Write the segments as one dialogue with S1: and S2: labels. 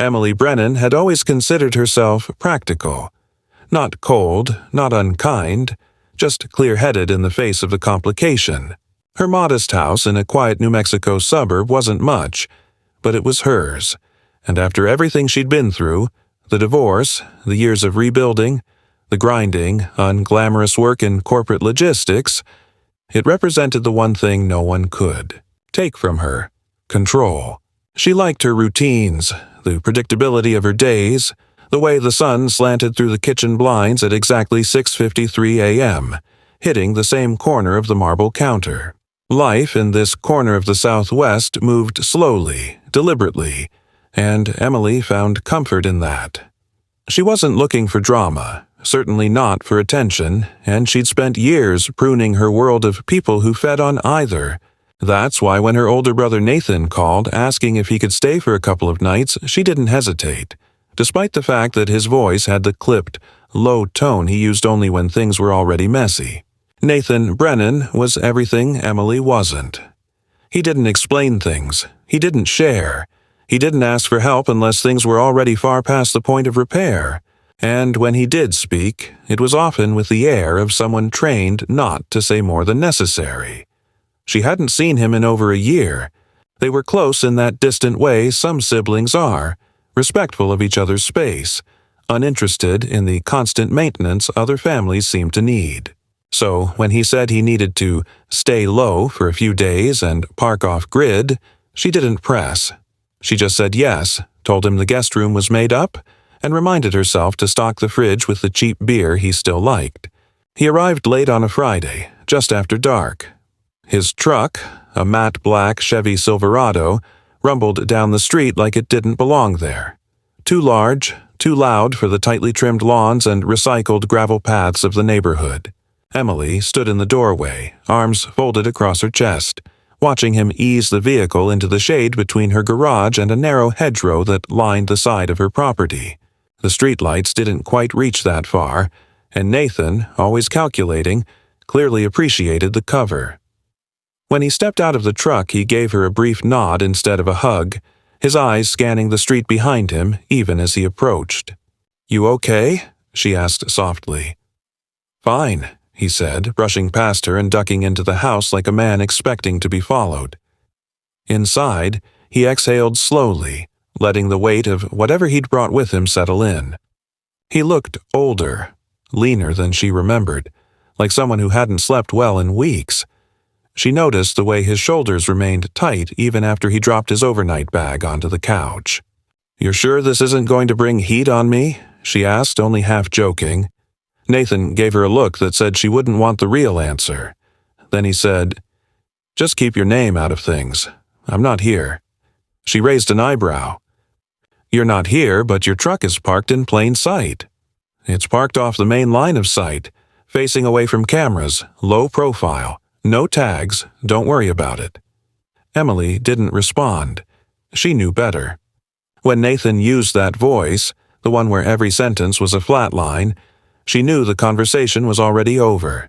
S1: Emily Brennan had always considered herself practical. Not cold, not unkind, just clear-headed in the face of the complication. Her modest house in a quiet New Mexico suburb wasn't much, but it was hers, and after everything she'd been through, the divorce, the years of rebuilding, the grinding, unglamorous work in corporate logistics, it represented the one thing no one could take from her: control. She liked her routines, the predictability of her days, the way the sun slanted through the kitchen blinds at exactly 6:53 a.m., hitting the same corner of the marble counter. Life in this corner of the Southwest moved slowly, deliberately, and Emily found comfort in that. She wasn't looking for drama, certainly not for attention, and she'd spent years pruning her world of people who fed on either. That's why when her older brother Nathan called asking if he could stay for a couple of nights, she didn't hesitate, despite the fact that his voice had the clipped, low tone he used only when things were already messy. Nathan Brennan was everything Emily wasn't. He didn't explain things. He didn't share. He didn't ask for help unless things were already far past the point of repair. And when he did speak, it was often with the air of someone trained not to say more than necessary. She hadn't seen him in over a year. They were close in that distant way some siblings are, respectful of each other's space, uninterested in the constant maintenance other families seem to need. So when he said he needed to stay low for a few days and park off-grid, she didn't press. She just said yes, told him the guest room was made up, and reminded herself to stock the fridge with the cheap beer he still liked. He arrived late on a Friday, just after dark. His truck, a matte black Chevy Silverado, rumbled down the street like it didn't belong there. Too large, too loud for the tightly trimmed lawns and recycled gravel paths of the neighborhood. Emily stood in the doorway, arms folded across her chest, watching him ease the vehicle into the shade between her garage and a narrow hedgerow that lined the side of her property. The streetlights didn't quite reach that far, and Nathan, always calculating, clearly appreciated the cover. When he stepped out of the truck, he gave her a brief nod instead of a hug, his eyes scanning the street behind him even as he approached. "You okay?" she asked softly. "Fine," he said, brushing past her and ducking into the house like a man expecting to be followed. Inside, he exhaled slowly, letting the weight of whatever he'd brought with him settle in. He looked older, leaner than she remembered, like someone who hadn't slept well in weeks. She noticed the way his shoulders remained tight even after he dropped his overnight bag onto the couch. "You're sure this isn't going to bring heat on me?" she asked, only half joking. Nathan gave her a look that said she wouldn't want the real answer. Then he said, "Just keep your name out of things. I'm not here." She raised an eyebrow. "You're not here, but your truck is parked in plain sight." "It's parked off the main line of sight, facing away from cameras, low profile, no tags, don't worry about it." Emily didn't respond. She knew better. When Nathan used that voice, the one where every sentence was a flat line, she knew the conversation was already over.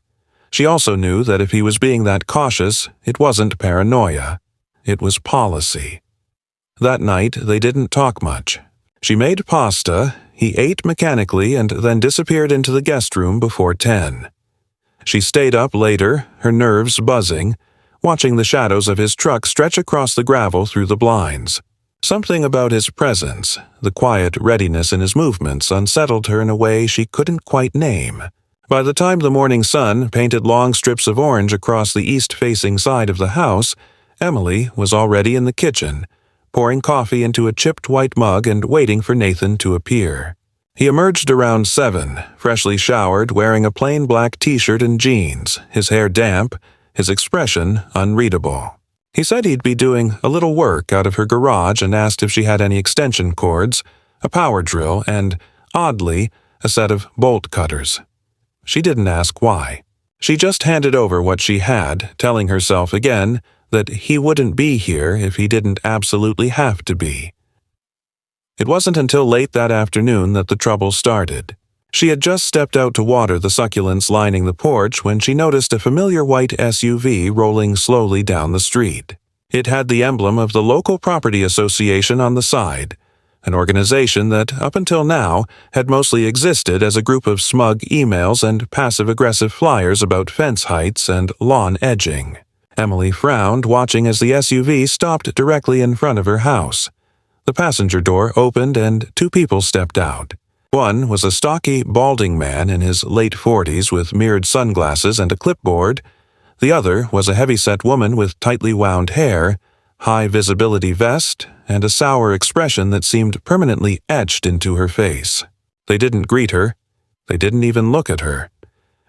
S1: She also knew that if he was being that cautious, it wasn't paranoia. It was policy. That night, they didn't talk much. She made pasta, he ate mechanically, and then disappeared into the guest room before 10. She stayed up later, her nerves buzzing, watching the shadows of his truck stretch across the gravel through the blinds. Something about his presence, the quiet readiness in his movements, unsettled her in a way she couldn't quite name. By the time the morning sun painted long strips of orange across the east-facing side of the house, Emily was already in the kitchen, pouring coffee into a chipped white mug and waiting for Nathan to appear. He emerged around 7, freshly showered, wearing a plain black t-shirt and jeans, his hair damp, his expression unreadable. He said he'd be doing a little work out of her garage and asked if she had any extension cords, a power drill, and, oddly, a set of bolt cutters. She didn't ask why. She just handed over what she had, telling herself again that he wouldn't be here if he didn't absolutely have to be. It wasn't until late that afternoon that the trouble started. She had just stepped out to water the succulents lining the porch when she noticed a familiar white SUV rolling slowly down the street. It had the emblem of the local property association on the side, an organization that, up until now, had mostly existed as a group of smug emails and passive-aggressive flyers about fence heights and lawn edging. Emily frowned, watching as the SUV stopped directly in front of her house. The passenger door opened and two people stepped out. One was a stocky, balding man in his late 40s with mirrored sunglasses and a clipboard. The other was a heavy-set woman with tightly wound hair, high-visibility vest, and a sour expression that seemed permanently etched into her face. They didn't greet her. They didn't even look at her.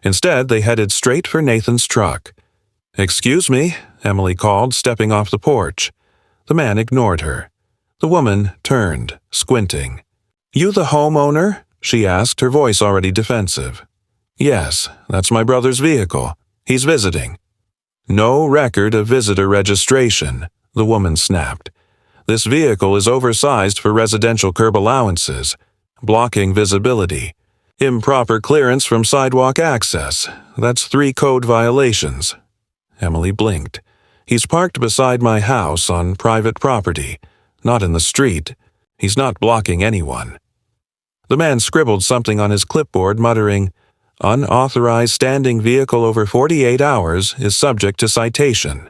S1: Instead, they headed straight for Nathan's truck. "Excuse me," Emily called, stepping off the porch. The man ignored her. The woman turned, squinting. "You the homeowner?" she asked, her voice already defensive. "Yes, that's my brother's vehicle. He's visiting." "No record of visitor registration," the woman snapped. "This vehicle is oversized for residential curb allowances, blocking visibility. Improper clearance from sidewalk access. That's 3 code violations." Emily blinked. "He's parked beside my house on private property, not in the street. He's not blocking anyone." The man scribbled something on his clipboard, muttering, "Unauthorized standing vehicle over 48 hours is subject to citation."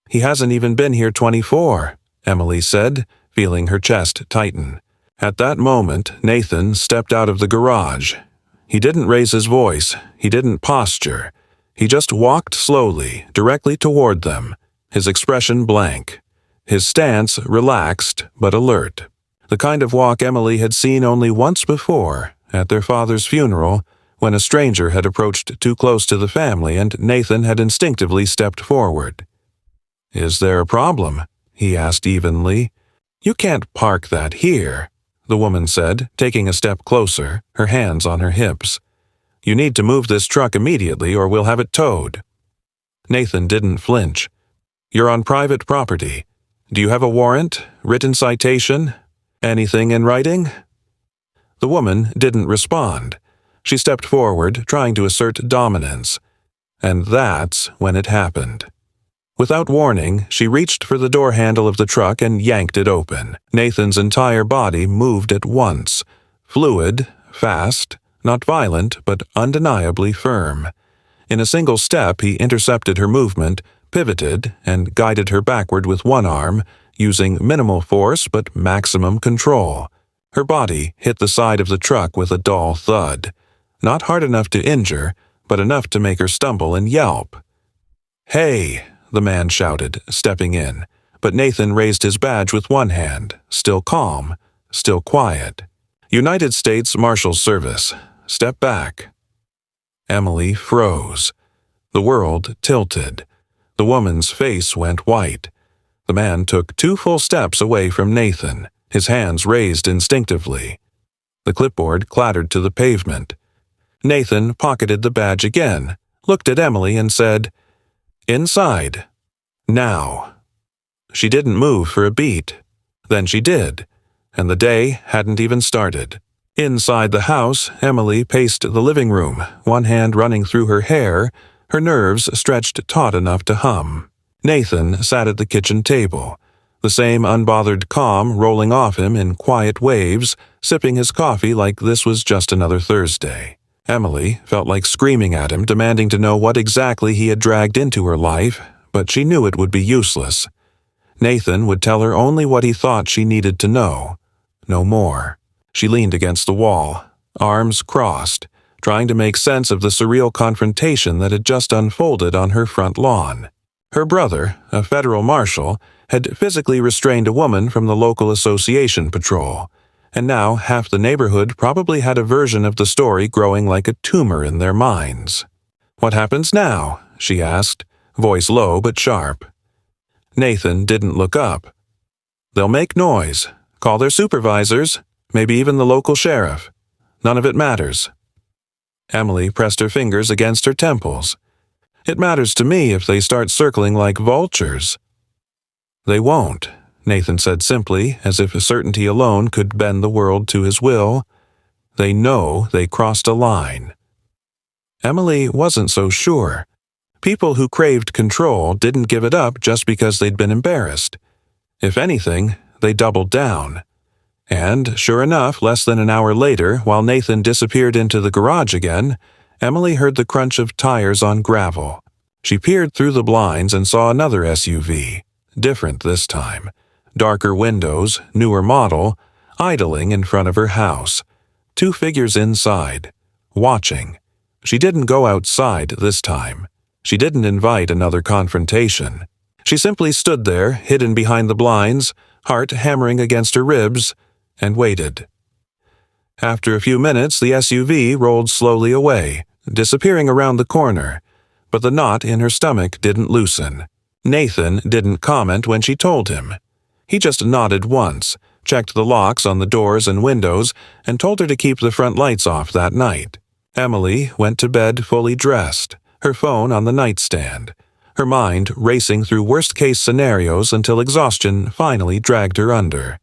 S1: "He hasn't even been here 24, Emily said, feeling her chest tighten. At that moment, Nathan stepped out of the garage. He didn't raise his voice. He didn't posture. He just walked slowly, directly toward them, his expression blank, his stance relaxed but alert. The kind of walk Emily had seen only once before, at their father's funeral, when a stranger had approached too close to the family and Nathan had instinctively stepped forward. "Is there a problem?" he asked evenly. "You can't park that here," the woman said, taking a step closer, her hands on her hips. "You need to move this truck immediately or we'll have it towed." Nathan didn't flinch. "You're on private property. Do you have a warrant, written citation, anything in writing?" The woman didn't respond. She stepped forward, trying to assert dominance. And that's when it happened. Without warning, she reached for the door handle of the truck and yanked it open. Nathan's entire body moved at once. Fluid, fast, not violent, but undeniably firm. In a single step, he intercepted her movement, pivoted, and guided her backward with one arm, using minimal force but maximum control. Her body hit the side of the truck with a dull thud. Not hard enough to injure, but enough to make her stumble and yelp. "Hey!" the man shouted, stepping in, but Nathan raised his badge with one hand, still calm, still quiet. "United States Marshal Service. Step back." Emily froze. The world tilted. The woman's face went white. The man took 2 full steps away from Nathan, his hands raised instinctively. The clipboard clattered to the pavement. Nathan pocketed the badge again, looked at Emily and said, "Inside. Now." She didn't move for a beat. Then she did, and the day hadn't even started. Inside the house, Emily paced the living room, one hand running through her hair, her nerves stretched taut enough to hum. Nathan sat at the kitchen table, the same unbothered calm rolling off him in quiet waves, sipping his coffee like this was just another Thursday. Emily felt like screaming at him, demanding to know what exactly he had dragged into her life, but she knew it would be useless. Nathan would tell her only what he thought she needed to know, no more. She leaned against the wall, arms crossed, trying to make sense of the surreal confrontation that had just unfolded on her front lawn. Her brother, a federal marshal, had physically restrained a woman from the local association patrol, and now half the neighborhood probably had a version of the story growing like a tumor in their minds. "What happens now?" she asked, voice low but sharp. Nathan didn't look up. "They'll make noise, call their supervisors, maybe even the local sheriff. None of it matters." Emily pressed her fingers against her temples. "It matters to me if they start circling like vultures." "They won't," Nathan said simply, as if certainty alone could bend the world to his will. "They know they crossed a line." Emily wasn't so sure. People who craved control didn't give it up just because they'd been embarrassed. If anything, they doubled down. And, sure enough, less than an hour later, while Nathan disappeared into the garage again, Emily heard the crunch of tires on gravel. She peered through the blinds and saw another SUV, different this time. Darker windows, newer model, idling in front of her house. 2 figures inside, watching. She didn't go outside this time. She didn't invite another confrontation. She simply stood there, hidden behind the blinds, heart hammering against her ribs, and waited. After a few minutes, the SUV rolled slowly away, disappearing around the corner, but the knot in her stomach didn't loosen. Nathan didn't comment when she told him. He just nodded once, checked the locks on the doors and windows, and told her to keep the front lights off that night. Emily went to bed fully dressed, her phone on the nightstand, her mind racing through worst-case scenarios until exhaustion finally dragged her under.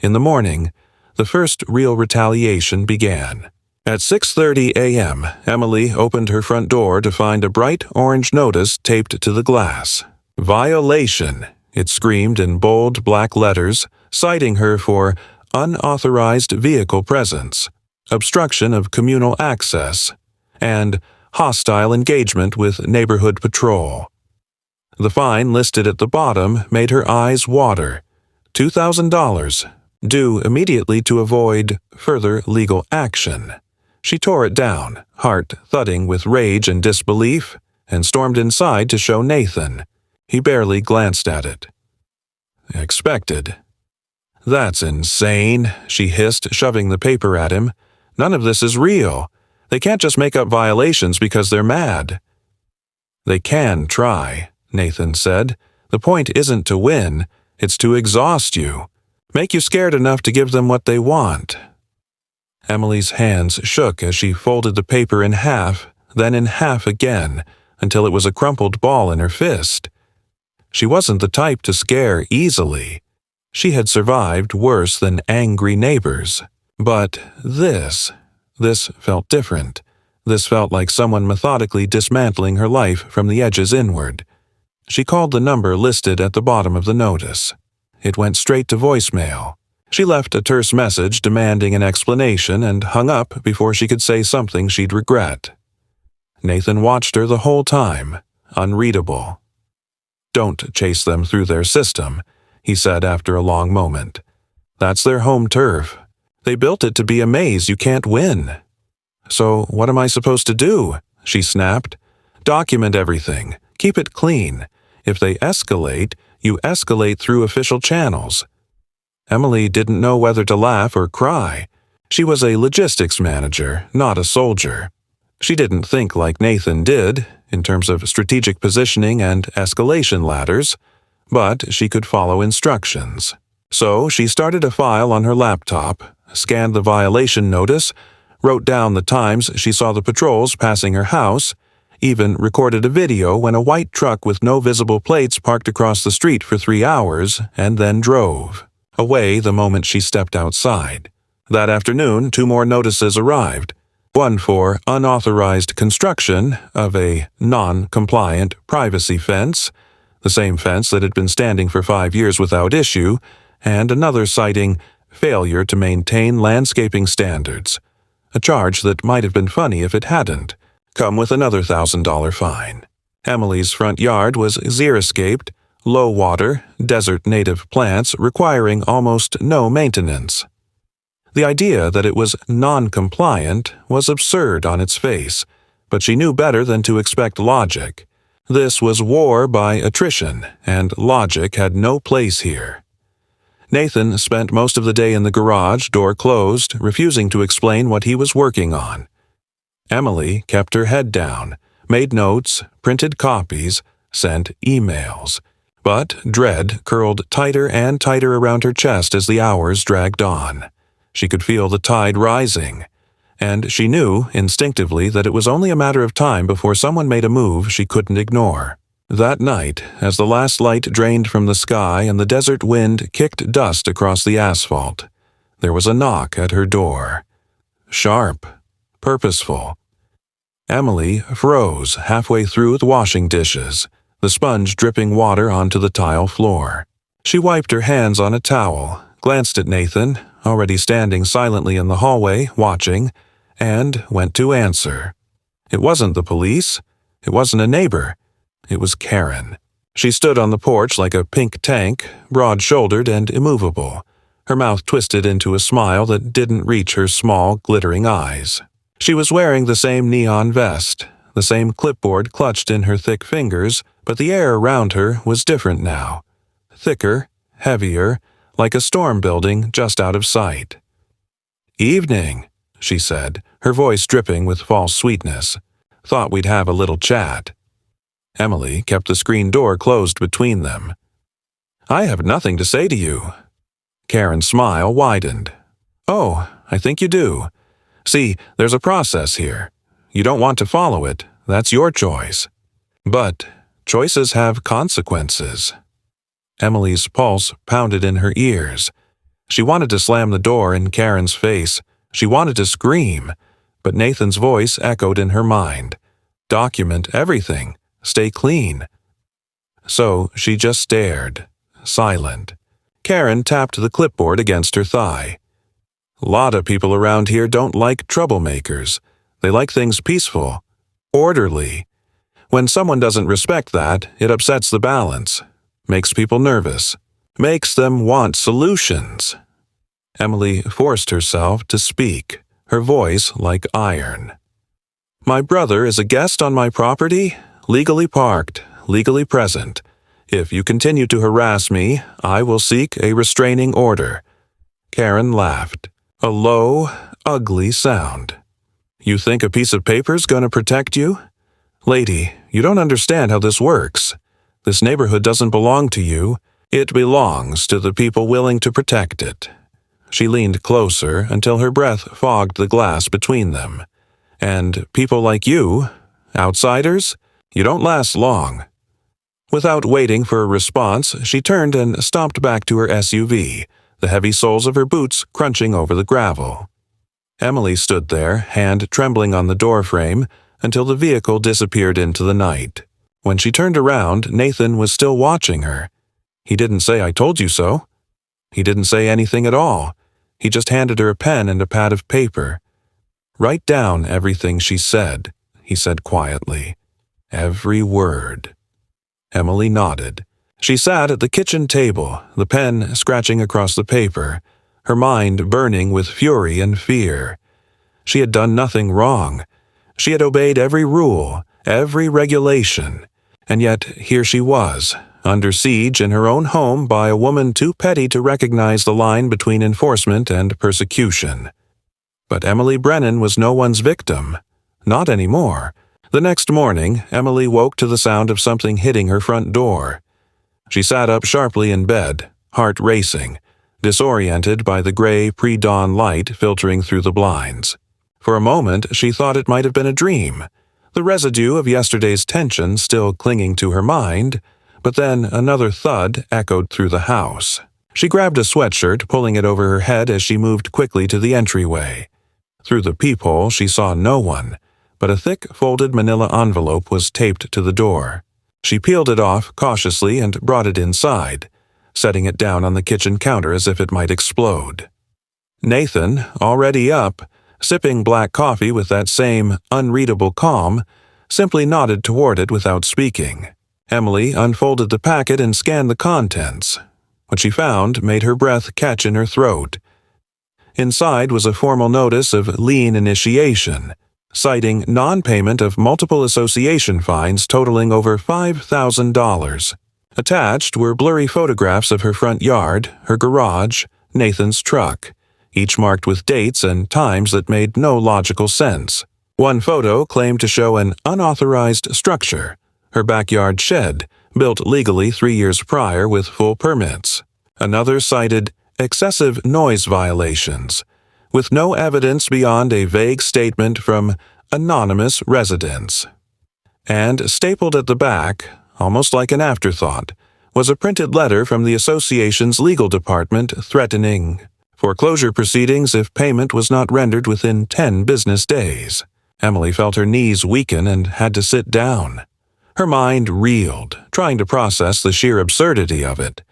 S1: In the morning, the first real retaliation began. At 6:30 a.m., Emily opened her front door to find a bright orange notice taped to the glass. "Violation," it screamed in bold black letters, citing her for unauthorized vehicle presence, obstruction of communal access, and hostile engagement with neighborhood patrol. The fine listed at the bottom made her eyes water. $2,000, due immediately to avoid further legal action. She tore it down, heart thudding with rage and disbelief, and stormed inside to show Nathan. He barely glanced at it. Expected. "That's insane," she hissed, shoving the paper at him. "None of this is real. They can't just make up violations because they're mad." "They can try," Nathan said. "The point isn't to win, it's to exhaust you. Make you scared enough to give them what they want." Emily's hands shook as she folded the paper in half, then in half again, until it was a crumpled ball in her fist. She wasn't the type to scare easily. She had survived worse than angry neighbors. But this felt different. This felt like someone methodically dismantling her life from the edges inward. She called the number listed at the bottom of the notice. It went straight to voicemail. She left a terse message demanding an explanation and hung up before she could say something she'd regret. Nathan watched her the whole time, unreadable. "Don't chase them through their system," he said after a long moment. "That's their home turf. They built it to be a maze you can't win." "So what am I supposed to do?" she snapped. "Document everything. Keep it clean. If they escalate, you escalate through official channels." Emily didn't know whether to laugh or cry. She was a logistics manager, not a soldier. She didn't think like Nathan did, in terms of strategic positioning and escalation ladders, but she could follow instructions. So she started a file on her laptop, scanned the violation notice, wrote down the times she saw the patrols passing her house, even recorded a video when a white truck with no visible plates parked across the street for 3 hours and then drove away the moment she stepped outside. That afternoon, 2 more notices arrived, one for unauthorized construction of a non-compliant privacy fence, the same fence that had been standing for 5 years without issue, and another citing failure to maintain landscaping standards, a charge that might have been funny if it hadn't, come with another $1,000 fine. Emily's front yard was xeriscaped, low water, desert native plants requiring almost no maintenance. The idea that it was non-compliant was absurd on its face, but she knew better than to expect logic. This was war by attrition, and logic had no place here. Nathan spent most of the day in the garage, door closed, refusing to explain what he was working on. Emily kept her head down, made notes, printed copies, sent emails. But dread curled tighter and tighter around her chest as the hours dragged on. She could feel the tide rising, and she knew instinctively that it was only a matter of time before someone made a move she couldn't ignore. That night, as the last light drained from the sky and the desert wind kicked dust across the asphalt, there was a knock at her door. Sharp, purposeful. Emily froze halfway through the washing dishes, the sponge dripping water onto the tile floor. She wiped her hands on a towel, glanced at Nathan, already standing silently in the hallway, watching, and went to answer. It wasn't the police. It wasn't a neighbor. It was Karen. She stood on the porch like a pink tank, broad-shouldered and immovable, her mouth twisted into a smile that didn't reach her small, glittering eyes. She was wearing the same neon vest, the same clipboard clutched in her thick fingers, but the air around her was different now. Thicker, heavier, like a storm building just out of sight. "Evening," she said, her voice dripping with false sweetness. "Thought we'd have a little chat." Emily kept the screen door closed between them. "I have nothing to say to you." Karen's smile widened. "Oh, I think you do. See, there's a process here. You don't want to follow it. That's your choice. But choices have consequences." Emily's pulse pounded in her ears. She wanted to slam the door in Karen's face. She wanted to scream, but Nathan's voice echoed in her mind. "Document everything. Stay clean." So she just stared, silent. Karen tapped the clipboard against her thigh. "Lot of people around here don't like troublemakers. They like things peaceful, orderly. When someone doesn't respect that, it upsets the balance, makes people nervous, makes them want solutions." Emily forced herself to speak, her voice like iron. "My brother is a guest on my property, legally parked, legally present. If you continue to harass me, I will seek a restraining order." Karen laughed, a low, ugly sound. "You think a piece of paper's gonna protect you? Lady, you don't understand how this works. This neighborhood doesn't belong to you. It belongs to the people willing to protect it." She leaned closer until her breath fogged the glass between them. "And people like you, outsiders, you don't last long." Without waiting for a response, she turned and stomped back to her SUV, the heavy soles of her boots crunching over the gravel. Emily stood there, hand trembling on the doorframe, until the vehicle disappeared into the night. When she turned around, Nathan was still watching her. He didn't say, "I told you so." He didn't say anything at all. He just handed her a pen and a pad of paper. "Write down everything she said," he said quietly. "Every word." Emily nodded. She sat at the kitchen table, the pen scratching across the paper, her mind burning with fury and fear. She had done nothing wrong. She had obeyed every rule, every regulation, and yet here she was, under siege in her own home by a woman too petty to recognize the line between enforcement and persecution. But Emily Brennan was no one's victim. Not anymore. The next morning, Emily woke to the sound of something hitting her front door. She sat up sharply in bed, heart racing, disoriented by the gray pre-dawn light filtering through the blinds. For a moment, she thought it might have been a dream, the residue of yesterday's tension still clinging to her mind, but then another thud echoed through the house. She grabbed a sweatshirt, pulling it over her head as she moved quickly to the entryway. Through the peephole, she saw no one, but a thick, folded manila envelope was taped to the door. She peeled it off cautiously and brought it inside, setting it down on the kitchen counter as if it might explode. Nathan, already up, sipping black coffee with that same unreadable calm, simply nodded toward it without speaking. Emily unfolded the packet and scanned the contents. What she found made her breath catch in her throat. Inside was a formal notice of lien initiation, citing non-payment of multiple association fines totaling over $5,000. Attached were blurry photographs of her front yard, her garage, Nathan's truck, each marked with dates and times that made no logical sense. One photo claimed to show an unauthorized structure, her backyard shed, built legally 3 years prior with full permits. Another cited excessive noise violations, with no evidence beyond a vague statement from anonymous residents. And stapled at the back, almost like an afterthought, was a printed letter from the association's legal department threatening foreclosure proceedings if payment was not rendered within 10 business days. Emily felt her knees weaken and had to sit down. Her mind reeled, trying to process the sheer absurdity of it.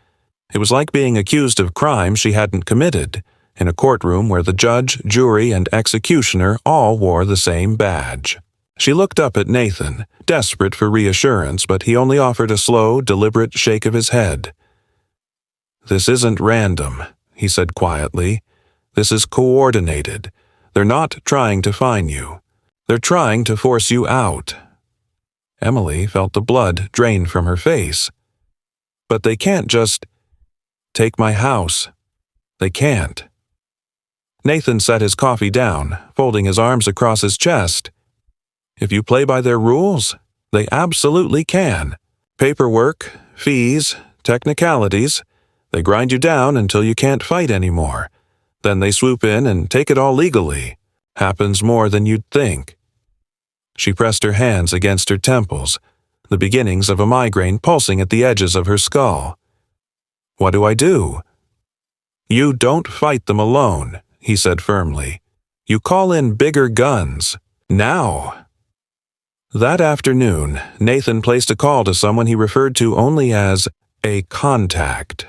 S1: It was like being accused of crimes she hadn't committed, in a courtroom where the judge, jury, and executioner all wore the same badge. She looked up at Nathan, desperate for reassurance, but he only offered a slow, deliberate shake of his head. "This isn't random," he said quietly. "This is coordinated. They're not trying to fine you. They're trying to force you out." Emily felt the blood drain from her face. "But they can't just take my house. They can't." Nathan set his coffee down, folding his arms across his chest. "If you play by their rules, they absolutely can. Paperwork, fees, technicalities. They grind you down until you can't fight anymore. Then they swoop in and take it all legally. Happens more than you'd think." She pressed her hands against her temples, the beginnings of a migraine pulsing at the edges of her skull. "What do I do?" "You don't fight them alone," he said firmly. "You call in bigger guns. Now." That afternoon, Nathan placed a call to someone he referred to only as a contact.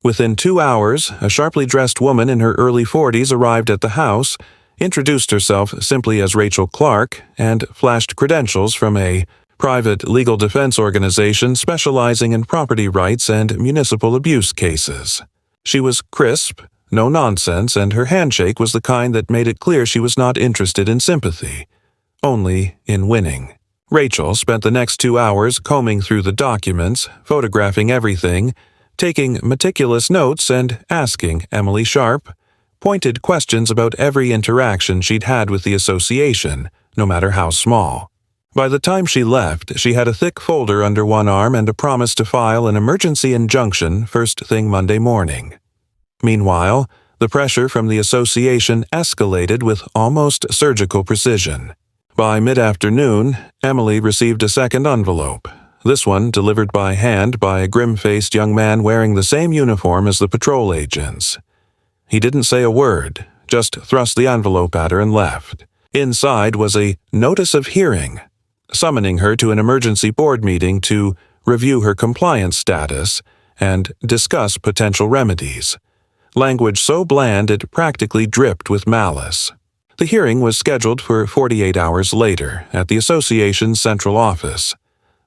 S1: Within 2 hours, a sharply dressed woman in her early 40s arrived at the house, introduced herself simply as Rachel Clark, and flashed credentials from a private legal defense organization specializing in property rights and municipal abuse cases. She was crisp, no nonsense, and her handshake was the kind that made it clear she was not interested in sympathy, only in winning. Rachel spent the next 2 hours combing through the documents, photographing everything, taking meticulous notes, and asking Emily sharp, pointed questions about every interaction she'd had with the association, no matter how small. By the time she left, she had a thick folder under one arm and a promise to file an emergency injunction first thing Monday morning. Meanwhile, the pressure from the association escalated with almost surgical precision. By mid-afternoon, Emily received a second envelope, this one delivered by hand by a grim-faced young man wearing the same uniform as the patrol agents. He didn't say a word, just thrust the envelope at her and left. Inside was a notice of hearing, summoning her to an emergency board meeting to review her compliance status and discuss potential remedies. Language so bland it practically dripped with malice. The hearing was scheduled for 48 hours later at the association's central office,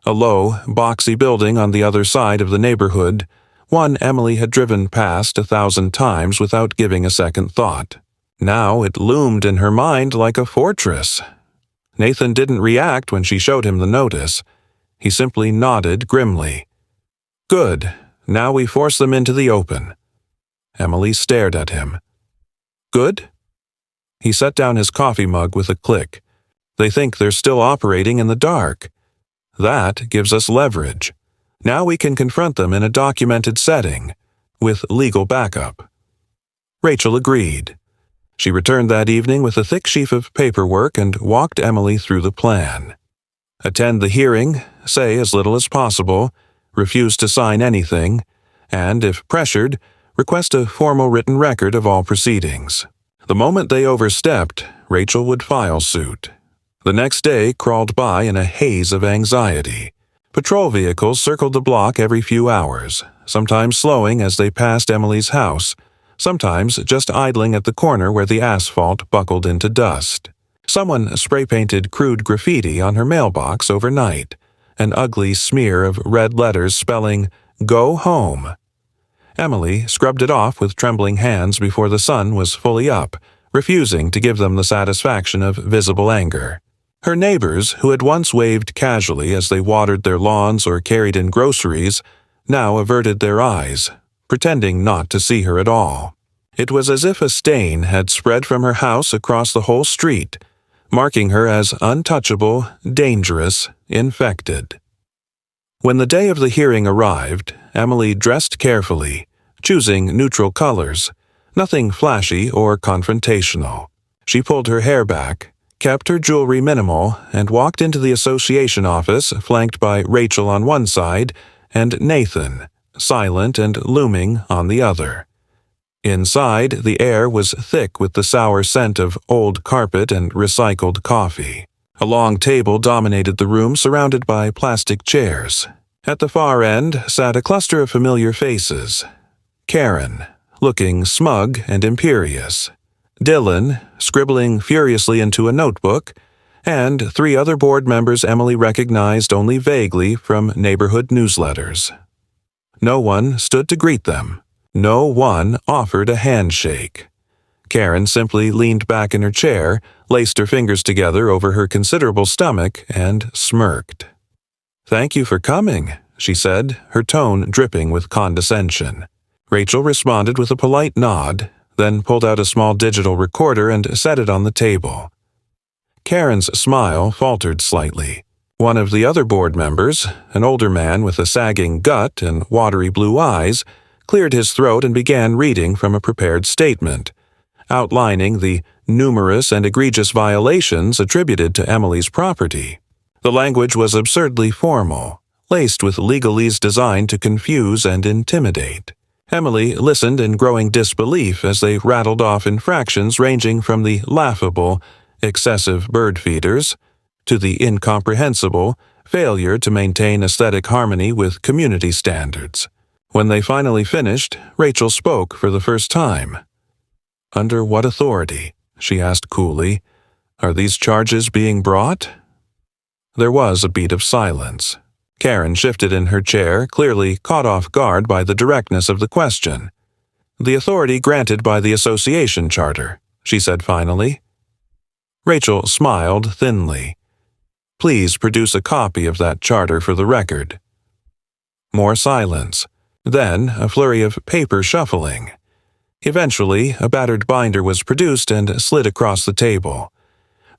S1: a low, boxy building on the other side of the neighborhood, one Emily had driven past 1,000 times without giving a second thought. Now it loomed in her mind like a fortress. Nathan didn't react when she showed him the notice. He simply nodded grimly. "Good. Now we force them into the open." Emily stared at him. "Good?" He set down his coffee mug with a click. "They think they're still operating in the dark. That gives us leverage. Now we can confront them in a documented setting, with legal backup." Rachel agreed. She returned that evening with a thick sheaf of paperwork and walked Emily through the plan. Attend the hearing, say as little as possible, refuse to sign anything, and, if pressured, request a formal written record of all proceedings. The moment they overstepped, Rachel would file suit. The next day crawled by in a haze of anxiety. Patrol vehicles circled the block every few hours, sometimes slowing as they passed Emily's house, sometimes just idling at the corner where the asphalt buckled into dust. Someone spray-painted crude graffiti on her mailbox overnight, an ugly smear of red letters spelling, "Go home." Emily scrubbed it off with trembling hands before the sun was fully up, refusing to give them the satisfaction of visible anger. Her neighbors, who had once waved casually as they watered their lawns or carried in groceries, now averted their eyes, pretending not to see her at all. It was as if a stain had spread from her house across the whole street, marking her as untouchable, dangerous, infected. When the day of the hearing arrived, Emily dressed carefully, choosing neutral colors, nothing flashy or confrontational. She pulled her hair back, kept her jewelry minimal, and walked into the association office flanked by Rachel on one side and Nathan, silent and looming, on the other. Inside, the air was thick with the sour scent of old carpet and recycled coffee. A long table dominated the room, surrounded by plastic chairs. At the far end sat a cluster of familiar faces. Karen, looking smug and imperious. Dylan, scribbling furiously into a notebook, and 3 other board members Emily recognized only vaguely from neighborhood newsletters. No one stood to greet them. No one offered a handshake. Karen simply leaned back in her chair, laced her fingers together over her considerable stomach, and smirked. "Thank you for coming," she said, her tone dripping with condescension. Rachel responded with a polite nod, then pulled out a small digital recorder and set it on the table. Karen's smile faltered slightly. One of the other board members, an older man with a sagging gut and watery blue eyes, cleared his throat and began reading from a prepared statement, outlining the numerous and egregious violations attributed to Emily's property. The language was absurdly formal, laced with legalese designed to confuse and intimidate. Emily listened in growing disbelief as they rattled off infractions ranging from the laughable, excessive bird feeders, to the incomprehensible failure to maintain aesthetic harmony with community standards. When they finally finished, Rachel spoke for the first time. "Under what authority?" she asked coolly. "Are these charges being brought?" There was a beat of silence. Karen shifted in her chair, clearly caught off guard by the directness of the question. "The authority granted by the association charter," she said finally. Rachel smiled thinly. "Please produce a copy of that charter for the record." More silence. Then a flurry of paper shuffling. Eventually, a battered binder was produced and slid across the table.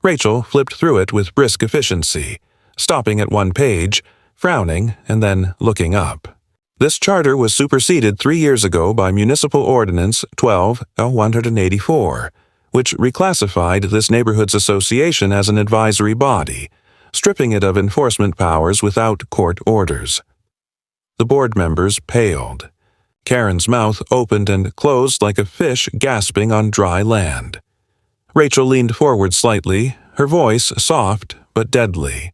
S1: Rachel flipped through it with brisk efficiency, stopping at one page, frowning, and then looking up. This charter was superseded 3 years ago by Municipal Ordinance 12-184, which reclassified this neighborhood's association as an advisory body, stripping it of enforcement powers without court orders. The board members paled. Karen's mouth opened and closed like a fish gasping on dry land. Rachel leaned forward slightly, her voice soft but deadly.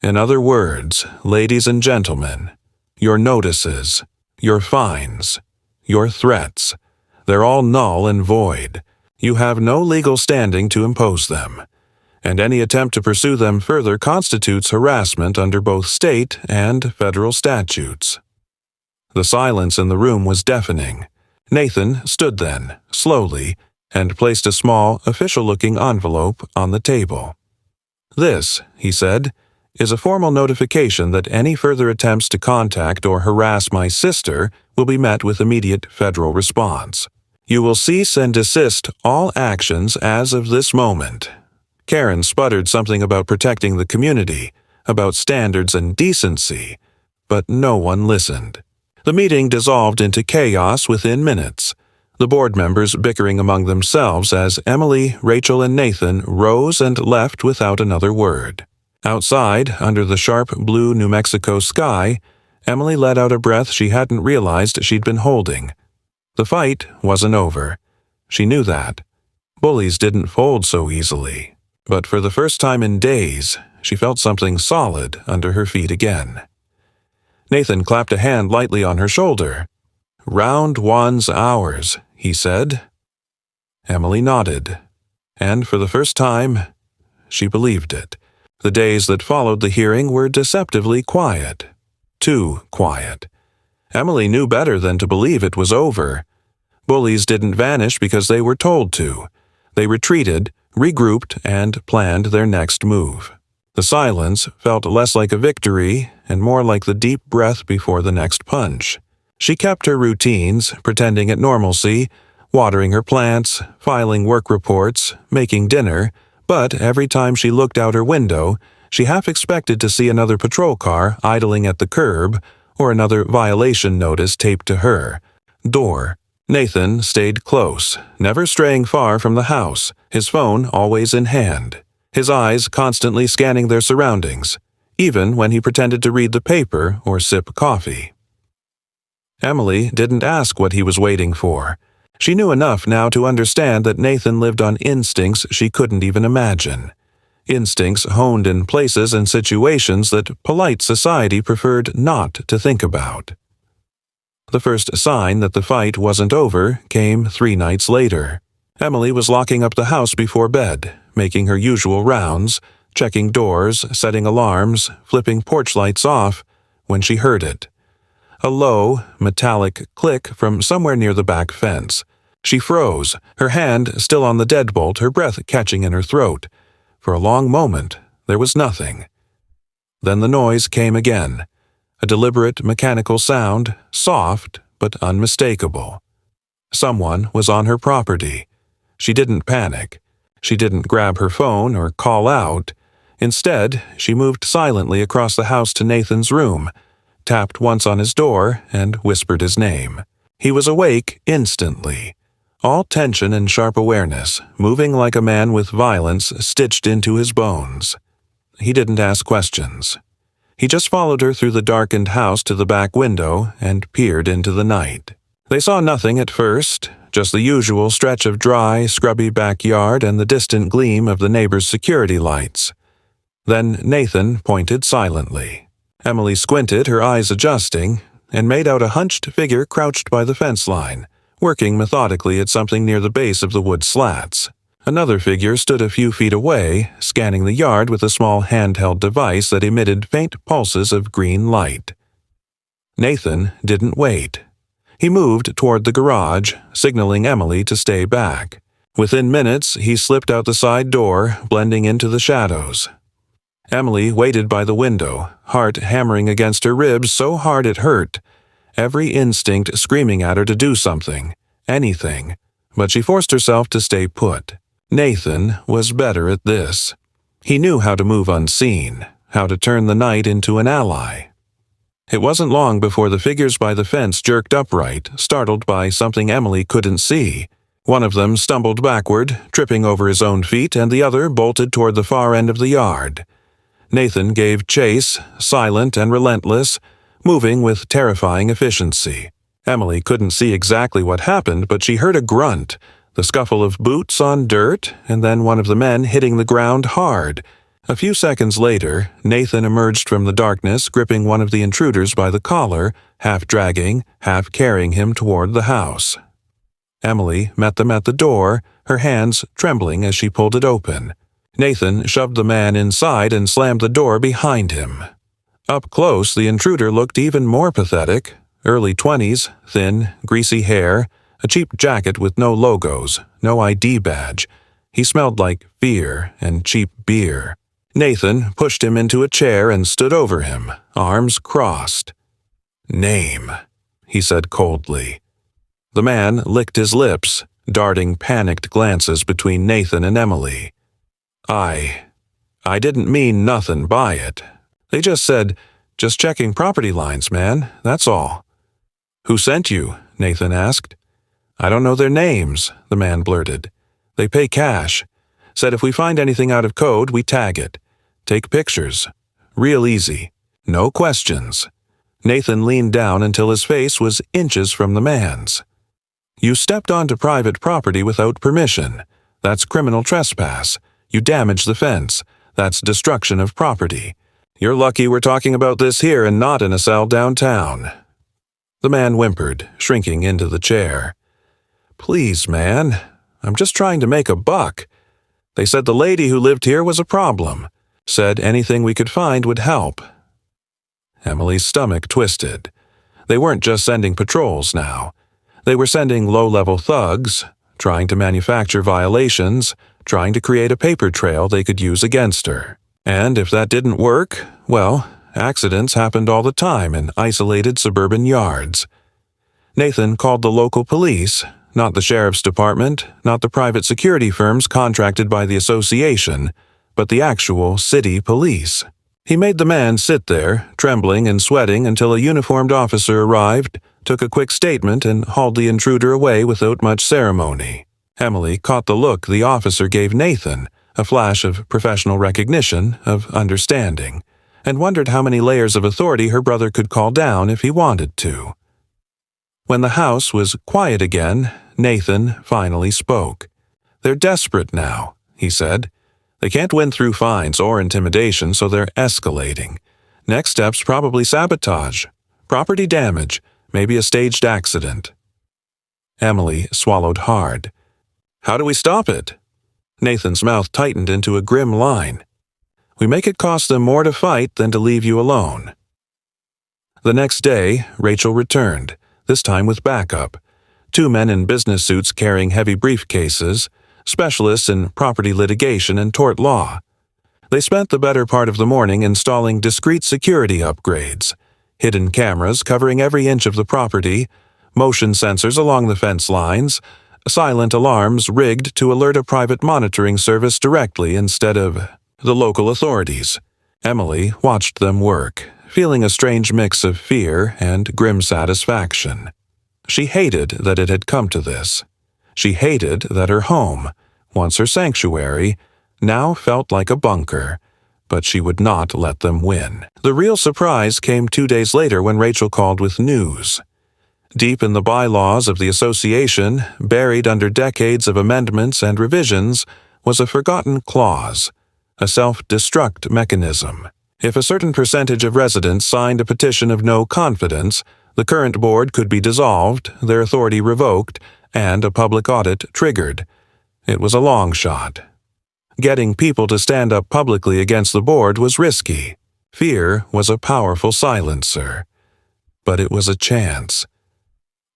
S1: "In other words, ladies and gentlemen, your notices, your fines, your threats, they're all null and void. You have no legal standing to impose them, and any attempt to pursue them further constitutes harassment under both state and federal statutes." The silence in the room was deafening. Nathan stood then, slowly, and placed a small, official-looking envelope on the table. "This," he said, "is a formal notification that any further attempts to contact or harass my sister will be met with immediate federal response. You will cease and desist all actions as of this moment." Karen sputtered something about protecting the community, about standards and decency, but no one listened. The meeting dissolved into chaos within minutes, the board members bickering among themselves as Emily, Rachel, and Nathan rose and left without another word. Outside, under the sharp blue New Mexico sky, Emily let out a breath she hadn't realized she'd been holding. The fight wasn't over. She knew that. Bullies didn't fold so easily. But for the first time in days, she felt something solid under her feet again. Nathan clapped a hand lightly on her shoulder. "Round one's ours," he said. Emily nodded. And for the first time, she believed it. The days that followed the hearing were deceptively quiet. Too quiet. Emily knew better than to believe it was over. Bullies didn't vanish because they were told to. They retreated, regrouped, and planned their next move. The silence felt less like a victory and more like the deep breath before the next punch. She kept her routines, pretending at normalcy, watering her plants, filing work reports, making dinner, but every time she looked out her window, she half expected to see another patrol car idling at the curb or another violation notice taped to her door. Nathan stayed close, never straying far from the house, his phone always in hand, his eyes constantly scanning their surroundings, even when he pretended to read the paper or sip coffee. Emily didn't ask what he was waiting for. She knew enough now to understand that Nathan lived on instincts she couldn't even imagine. instincts honed in places and situations that polite society preferred not to think about. The first sign that the fight wasn't over came 3 nights later. Emily was locking up the house before bed, making her usual rounds, checking doors, setting alarms, flipping porch lights off, when she heard it. A low, metallic click from somewhere near the back fence. She froze, her hand still on the deadbolt, her breath catching in her throat. For a long moment, there was nothing. Then the noise came again. A deliberate mechanical sound, soft but unmistakable. Someone was on her property. She didn't panic. She didn't grab her phone or call out. Instead, she moved silently across the house to Nathan's room, tapped once on his door, and whispered his name. He was awake instantly, all tension and sharp awareness, moving like a man with violence stitched into his bones. He didn't ask questions. He just followed her through the darkened house to the back window and peered into the night. They saw nothing at first, just the usual stretch of dry, scrubby backyard and the distant gleam of the neighbors' security lights. Then Nathan pointed silently. Emily squinted, her eyes adjusting, and made out a hunched figure crouched by the fence line, working methodically at something near the base of the wood slats. Another figure stood a few feet away, scanning the yard with a small handheld device that emitted faint pulses of green light. Nathan didn't wait. He moved toward the garage, signaling Emily to stay back. Within minutes, he slipped out the side door, blending into the shadows. Emily waited by the window, heart hammering against her ribs so hard it hurt, every instinct screaming at her to do something, anything, but she forced herself to stay put. Nathan was better at this. He knew how to move unseen, how to turn the night into an ally. It wasn't long before the figures by the fence jerked upright, startled by something Emily couldn't see. One of them stumbled backward, tripping over his own feet, and the other bolted toward the far end of the yard. Nathan gave chase, silent and relentless, moving with terrifying efficiency. Emily couldn't see exactly what happened, but she heard a grunt, the scuffle of boots on dirt, and then one of the men hitting the ground hard. A few seconds later, Nathan emerged from the darkness, gripping one of the intruders by the collar, half dragging, half carrying him toward the house. Emily met them at the door, her hands trembling as she pulled it open. Nathan shoved the man inside and slammed the door behind him. Up close, the intruder looked even more pathetic. Early 20s, thin, greasy hair, a cheap jacket with no logos, no ID badge. He smelled like fear and cheap beer. Nathan pushed him into a chair and stood over him, arms crossed. "Name," he said coldly. The man licked his lips, darting panicked glances between Nathan and Emily. I didn't mean nothing by it. They just said, just checking property lines, man, that's all." "Who sent you?" Nathan asked. "I don't know their names," the man blurted. "They pay cash. Said if we find anything out of code, we tag it. Take pictures. Real easy. No questions." Nathan leaned down until his face was inches from the man's. "You stepped onto private property without permission. That's criminal trespass. You damaged the fence. That's destruction of property. You're lucky we're talking about this here and not in a cell downtown." The man whimpered, shrinking into the chair. "Please, man. I'm just trying to make a buck. They said the lady who lived here was a problem. Said anything we could find would help." Emily's stomach twisted. They weren't just sending patrols now. They were sending low-level thugs, trying to manufacture violations, trying to create a paper trail they could use against her. And if that didn't work, well, accidents happened all the time in isolated suburban yards. Nathan called the local police, not the sheriff's department, not the private security firms contracted by the association, but the actual city police. He made the man sit there, trembling and sweating, until a uniformed officer arrived, took a quick statement, and hauled the intruder away without much ceremony. Emily caught the look the officer gave Nathan, a flash of professional recognition, of understanding, and wondered how many layers of authority her brother could call down if he wanted to. When the house was quiet again, Nathan finally spoke. "They're desperate now," he said. They can't win through fines or intimidation, so they're escalating. Next step's probably sabotage, property damage, maybe a staged accident. Emily swallowed hard. How do we stop it? Nathan's mouth tightened into a grim line. We make it cost them more to fight than to leave you alone. The next day, Rachel returned, this time with backup. 2 men in business suits carrying heavy briefcases, specialists in property litigation and tort law. They spent the better part of the morning installing discreet security upgrades, hidden cameras covering every inch of the property, motion sensors along the fence lines, silent alarms rigged to alert a private monitoring service directly instead of the local authorities. Emily watched them work, feeling a strange mix of fear and grim satisfaction. She hated that it had come to this. She hated that her home, once her sanctuary, now felt like a bunker, but she would not let them win. The real surprise came 2 days later when Rachel called with news. Deep in the bylaws of the association, buried under decades of amendments and revisions, was a forgotten clause, a self-destruct mechanism. If a certain percentage of residents signed a petition of no confidence, the current board could be dissolved, their authority revoked, and a public audit triggered. It was a long shot. Getting people to stand up publicly against the board was risky. Fear was a powerful silencer. But it was a chance.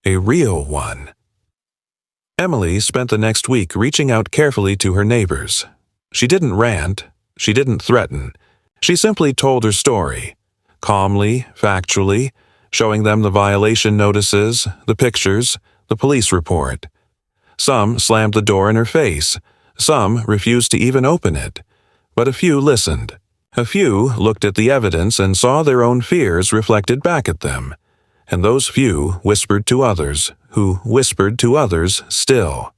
S1: A real one. Emily spent the next week reaching out carefully to her neighbors. She didn't rant. She didn't threaten. She simply told her story, calmly, factually, showing them the violation notices, the pictures, the police report. Some slammed the door in her face. Some refused to even open it. But a few listened. A few looked at the evidence and saw their own fears reflected back at them. And those few whispered to others, who whispered to others still.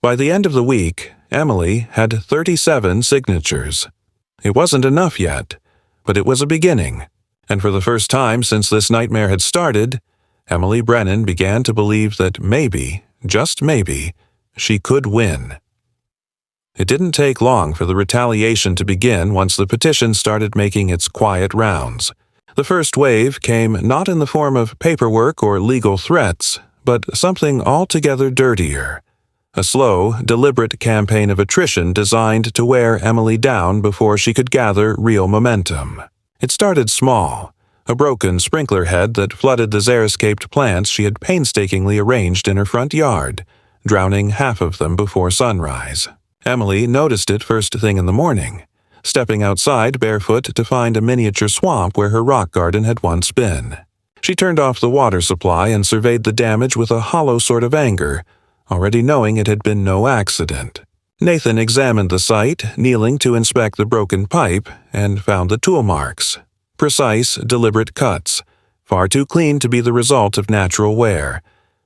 S1: By the end of the week, Emily had 37 signatures. It wasn't enough yet, but it was a beginning. And for the first time since this nightmare had started, Emily Brennan began to believe that maybe, just maybe, she could win. It didn't take long for the retaliation to begin once the petition started making its quiet rounds. The first wave came not in the form of paperwork or legal threats, but something altogether dirtier. A slow, deliberate campaign of attrition designed to wear Emily down before she could gather real momentum. It started small, a broken sprinkler head that flooded the xeriscaped plants she had painstakingly arranged in her front yard, drowning half of them before sunrise. Emily noticed it first thing in the morning, stepping outside barefoot to find a miniature swamp where her rock garden had once been. She turned off the water supply and surveyed the damage with a hollow sort of anger, already knowing it had been no accident. Nathan examined the site, kneeling to inspect the broken pipe, and found the tool marks. Precise, deliberate cuts, far too clean to be the result of natural wear.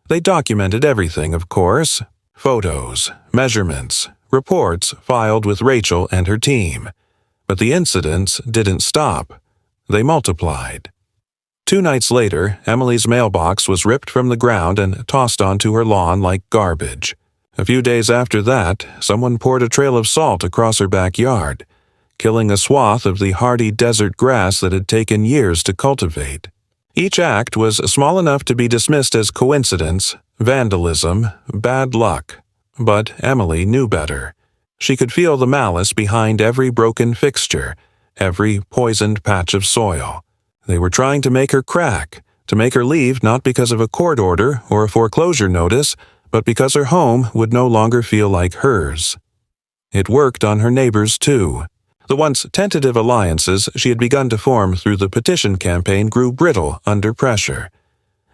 S1: They documented everything, of course. Photos, measurements, reports filed with Rachel and her team. But the incidents didn't stop. They multiplied. 2 nights later, Emily's mailbox was ripped from the ground and tossed onto her lawn like garbage. A few days after that, someone poured a trail of salt across her backyard, killing a swath of the hardy desert grass that had taken years to cultivate. Each act was small enough to be dismissed as coincidence, vandalism, bad luck. But Emily knew better. She could feel the malice behind every broken fixture, every poisoned patch of soil. They were trying to make her crack, to make her leave not because of a court order or a foreclosure notice, but because her home would no longer feel like hers. It worked on her neighbors, too. The once tentative alliances she had begun to form through the petition campaign grew brittle under pressure.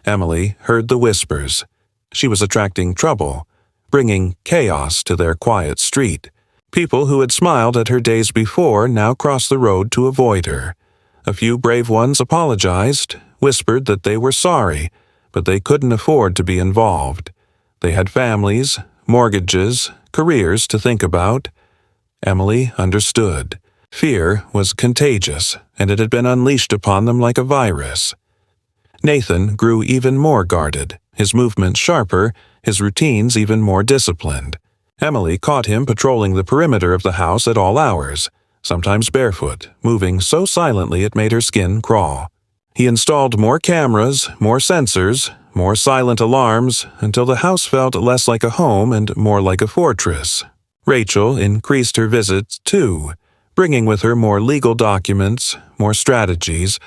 S1: Emily heard the whispers. She was attracting trouble, bringing chaos to their quiet street. People who had smiled at her days before now crossed the road to avoid her. A few brave ones apologized, whispered that they were sorry, but they couldn't afford to be involved. They had families, mortgages, careers to think about. Emily understood. Fear was contagious, and it had been unleashed upon them like a virus. Nathan grew even more guarded, his movements sharper, his routines even more disciplined. Emily caught him patrolling the perimeter of the house at all hours, sometimes barefoot, moving so silently it made her skin crawl. He installed more cameras, more sensors, more silent alarms, until the house felt less like a home and more like a fortress. Rachel increased her visits, too, bringing with her more legal documents, more strategies,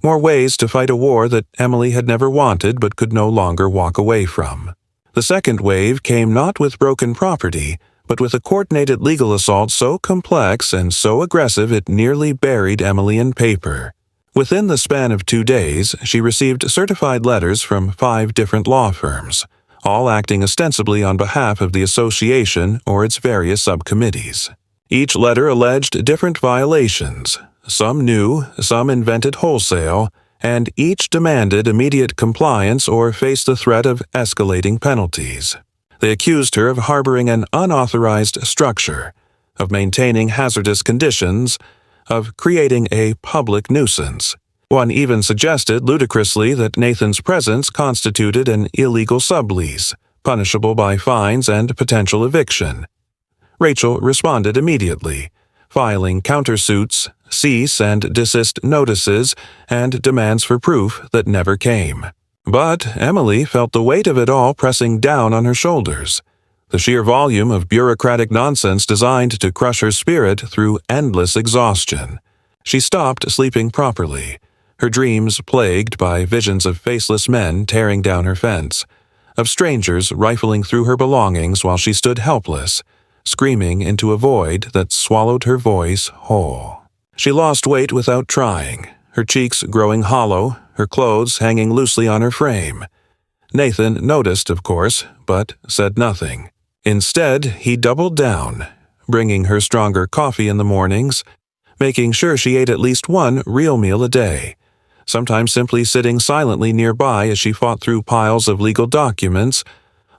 S1: more ways to fight a war that Emily had never wanted but could no longer walk away from. The second wave came not with broken property, but with a coordinated legal assault so complex and so aggressive it nearly buried Emily in paper. Within the span of 2 days, she received certified letters from 5 different law firms, all acting ostensibly on behalf of the association or its various subcommittees. Each letter alleged different violations, some new, some invented wholesale, and each demanded immediate compliance or faced the threat of escalating penalties. They accused her of harboring an unauthorized structure, of maintaining hazardous conditions, of creating a public nuisance. One even suggested ludicrously that Nathan's presence constituted an illegal sublease, punishable by fines and potential eviction. Rachel responded immediately, filing countersuits, cease and desist notices, and demands for proof that never came. But Emily felt the weight of it all pressing down on her shoulders, the sheer volume of bureaucratic nonsense designed to crush her spirit through endless exhaustion. She stopped sleeping properly, her dreams plagued by visions of faceless men tearing down her fence, of strangers rifling through her belongings while she stood helpless, screaming into a void that swallowed her voice whole. She lost weight without trying, her cheeks growing hollow, her clothes hanging loosely on her frame. Nathan noticed, of course, but said nothing. Instead, he doubled down, bringing her stronger coffee in the mornings, making sure she ate at least one real meal a day, sometimes simply sitting silently nearby as she fought through piles of legal documents,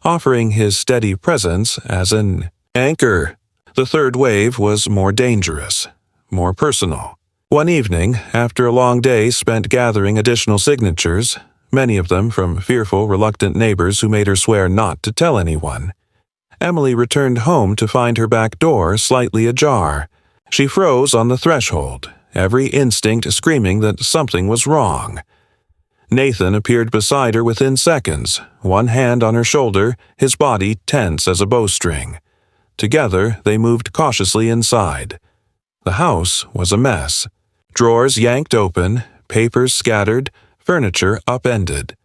S1: offering his steady presence as an anchor. The third wave was more dangerous, more personal. One evening, after a long day spent gathering additional signatures, many of them from fearful, reluctant neighbors who made her swear not to tell anyone, Emily returned home to find her back door slightly ajar. She froze on the threshold, every instinct screaming that something was wrong. Nathan appeared beside her within seconds, one hand on her shoulder, his body tense as a bowstring. Together, they moved cautiously inside. The house was a mess. Drawers yanked open, papers scattered, furniture upended.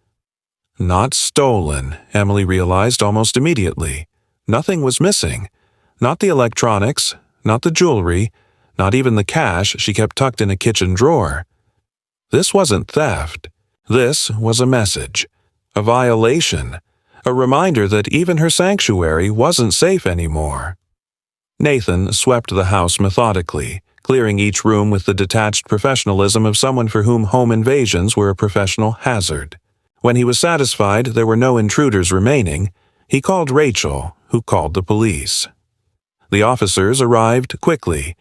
S1: Not stolen, Emily realized almost immediately. Nothing was missing. Not the electronics, not the jewelry, not even the cash she kept tucked in a kitchen drawer. This wasn't theft. This was a message, a violation, a reminder that even her sanctuary wasn't safe anymore. Nathan swept the house methodically, clearing each room with the detached professionalism of someone for whom home invasions were a professional hazard. When he was satisfied there were no intruders remaining, he called Rachel, who called the police. The officers arrived quickly,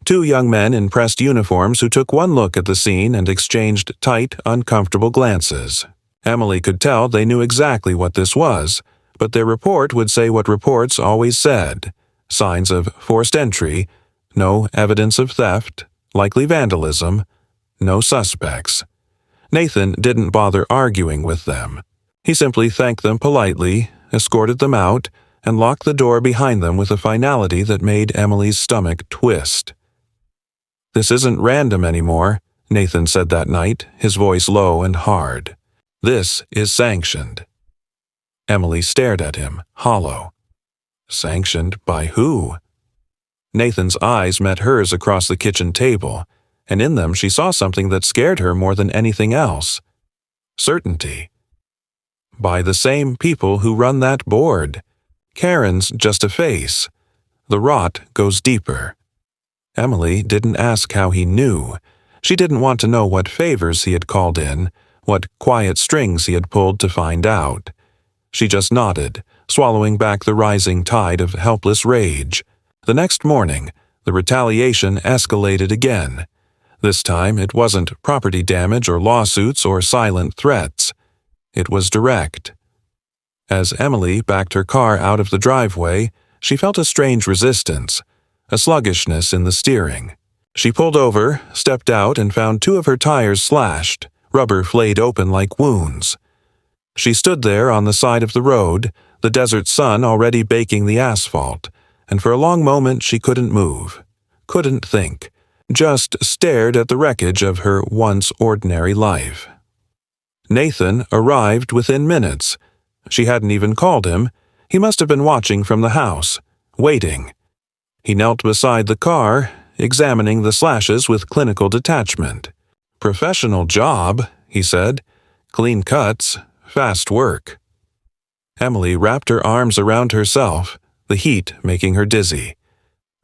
S1: 2 young men in pressed uniforms who took one look at the scene and exchanged tight, uncomfortable glances. Emily could tell they knew exactly what this was, but their report would say what reports always said: signs of forced entry, no evidence of theft, likely vandalism, no suspects. Nathan didn't bother arguing with them. He simply thanked them politely, escorted them out, and locked the door behind them with a finality that made Emily's stomach twist. "This isn't random anymore," Nathan said that night, his voice low and hard. "This is sanctioned." Emily stared at him, hollow. Sanctioned by who? Nathan's eyes met hers across the kitchen table, and in them she saw something that scared her more than anything else. Certainty. By the same people who run that board. Karen's just a face. The rot goes deeper. Emily didn't ask how he knew. She didn't want to know what favors he had called in, what quiet strings he had pulled to find out. She just nodded, swallowing back the rising tide of helpless rage. The next morning, the retaliation escalated again. This time it wasn't property damage or lawsuits or silent threats. It was direct. As Emily backed her car out of the driveway, She felt a strange resistance, a sluggishness in the steering. She pulled over, stepped out, and found 2 of her tires slashed, rubber flayed open like wounds. She stood there on the side of the road, the desert sun already baking the asphalt, and for a long moment she couldn't move, couldn't think, just stared at the wreckage of her once ordinary life. Nathan arrived within minutes. She hadn't even called him. He must have been watching from the house, waiting. He knelt beside the car, examining the slashes with clinical detachment. "Professional job," he said. "Clean cuts, fast work." Emily wrapped her arms around herself, the heat making her dizzy.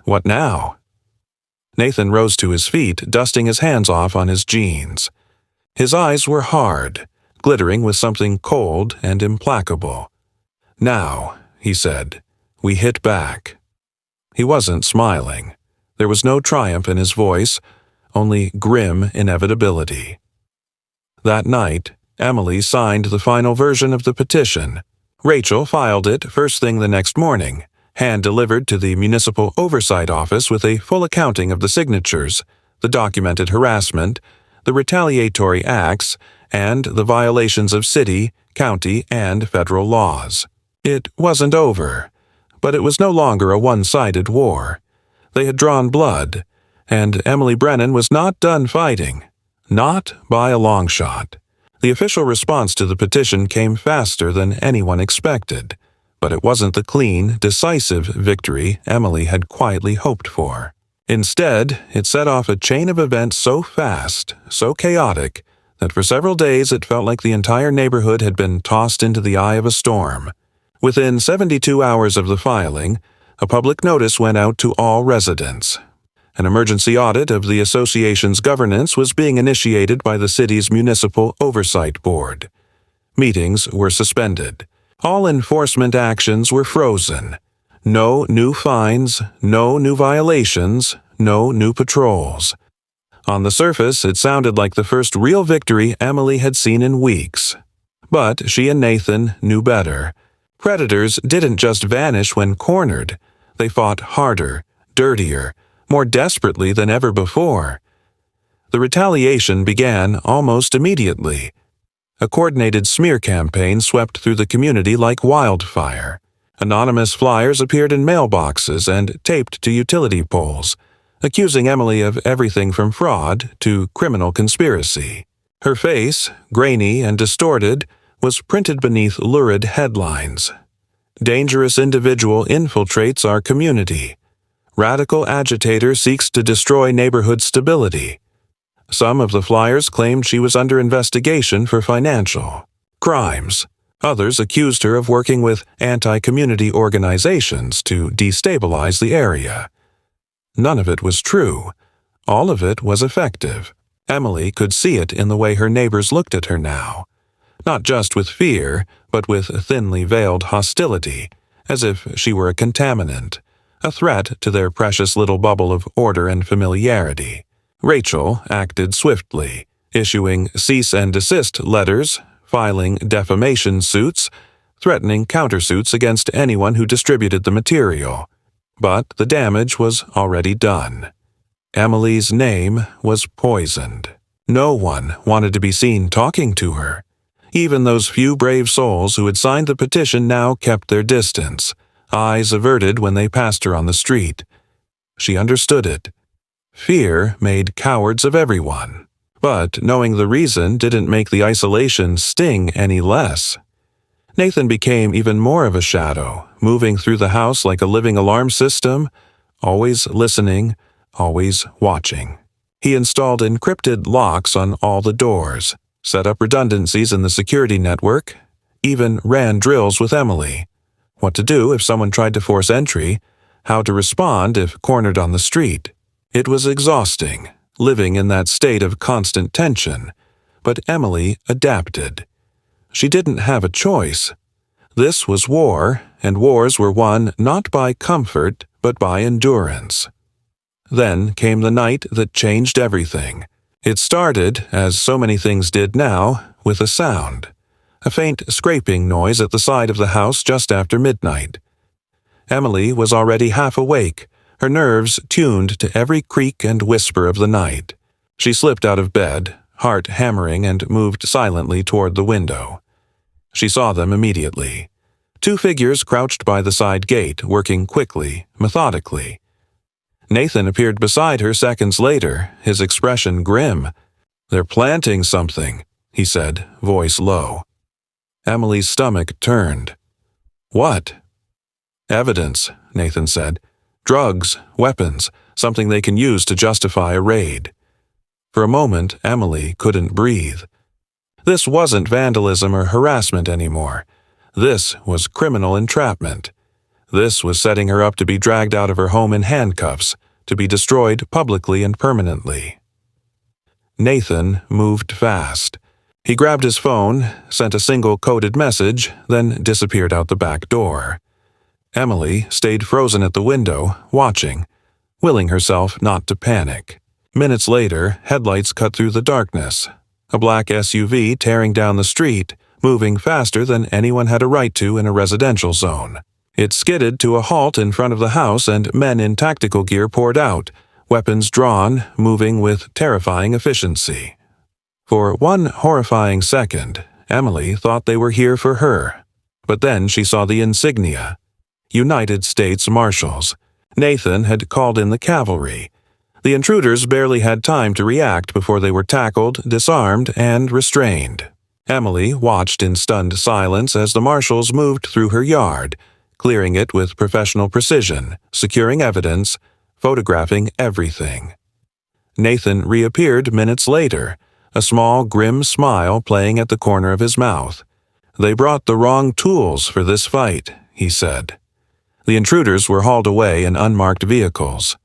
S1: What now? Nathan rose to his feet, dusting his hands off on his jeans. His eyes were hard, glittering with something cold and implacable. "Now," he said, "we hit back." He wasn't smiling. There was no triumph in his voice, only grim inevitability. That night, Emily signed the final version of the petition. Rachel filed it first thing the next morning, hand-delivered to the Municipal Oversight Office with a full accounting of the signatures, the documented harassment, the retaliatory acts, and the violations of city, county, and federal laws. It wasn't over, but it was no longer a one-sided war. They had drawn blood, and Emily Brennan was not done fighting. Not by a long shot. The official response to the petition came faster than anyone expected, but it wasn't the clean, decisive victory Emily had quietly hoped for. Instead, it set off a chain of events so fast, so chaotic, that for several days it felt like the entire neighborhood had been tossed into the eye of a storm. Within 72 hours of the filing, a public notice went out to all residents. An emergency audit of the association's governance was being initiated by the city's Municipal Oversight Board. Meetings were suspended. All enforcement actions were frozen. No new fines, no new violations, no new patrols. On the surface, it sounded like the first real victory Emily had seen in weeks. But she and Nathan knew better. Predators didn't just vanish when cornered. They fought harder, dirtier, more desperately than ever before. The retaliation began almost immediately. A coordinated smear campaign swept through the community like wildfire. Anonymous flyers appeared in mailboxes and taped to utility poles, accusing Emily of everything from fraud to criminal conspiracy. Her face, grainy and distorted, was printed beneath lurid headlines. "Dangerous individual infiltrates our community. Radical agitator seeks to destroy neighborhood stability." Some of the flyers claimed she was under investigation for financial crimes. Others accused her of working with anti-community organizations to destabilize the area. None of it was true. All of it was effective. Emily could see it in the way her neighbors looked at her now. Not just with fear, but with thinly veiled hostility, as if she were a contaminant, a threat to their precious little bubble of order and familiarity. Rachel acted swiftly, issuing cease and desist letters, filing defamation suits, threatening countersuits against anyone who distributed the material. But the damage was already done. Emily's name was poisoned. No one wanted to be seen talking to her. Even those few brave souls who had signed the petition now kept their distance, eyes averted when they passed her on the street. She understood it. Fear made cowards of everyone. But knowing the reason didn't make the isolation sting any less. Nathan became even more of a shadow, moving through the house like a living alarm system, always listening, always watching. He installed encrypted locks on all the doors, set up redundancies in the security network, even ran drills with Emily. What to do if someone tried to force entry, how to respond if cornered on the street. It was exhausting, living in that state of constant tension, but Emily adapted. She didn't have a choice. This was war, and wars were won not by comfort, but by endurance. Then came the night that changed everything. It started, as so many things did now, with a sound. A faint scraping noise at the side of the house just after midnight. Emily was already half awake, her nerves tuned to every creak and whisper of the night. She slipped out of bed, heart hammering, and moved silently toward the window. She saw them immediately. Two figures crouched by the side gate, working quickly, methodically. Nathan appeared beside her seconds later, his expression grim. "They're planting something," he said, voice low. Emily's stomach turned. "What?" "Evidence," Nathan said. "Drugs, weapons, something they can use to justify a raid." For a moment, Emily couldn't breathe. This wasn't vandalism or harassment anymore. This was criminal entrapment. This was setting her up to be dragged out of her home in handcuffs, to be destroyed publicly and permanently. Nathan moved fast. He grabbed his phone, sent a single coded message, then disappeared out the back door. Emily stayed frozen at the window, watching, willing herself not to panic. Minutes later, headlights cut through the darkness. A black SUV tearing down the street, moving faster than anyone had a right to in a residential zone. It skidded to a halt in front of the house, and men in tactical gear poured out, weapons drawn, moving with terrifying efficiency. For one horrifying second, Emily thought they were here for her. But then she saw the insignia. United States Marshals. Nathan had called in the cavalry. The intruders barely had time to react before they were tackled, disarmed, and restrained. Emily watched in stunned silence as the marshals moved through her yard, clearing it with professional precision, securing evidence, photographing everything. Nathan reappeared minutes later, a small, grim smile playing at the corner of his mouth. "They brought the wrong tools for this fight," he said. The intruders were hauled away in unmarked vehicles.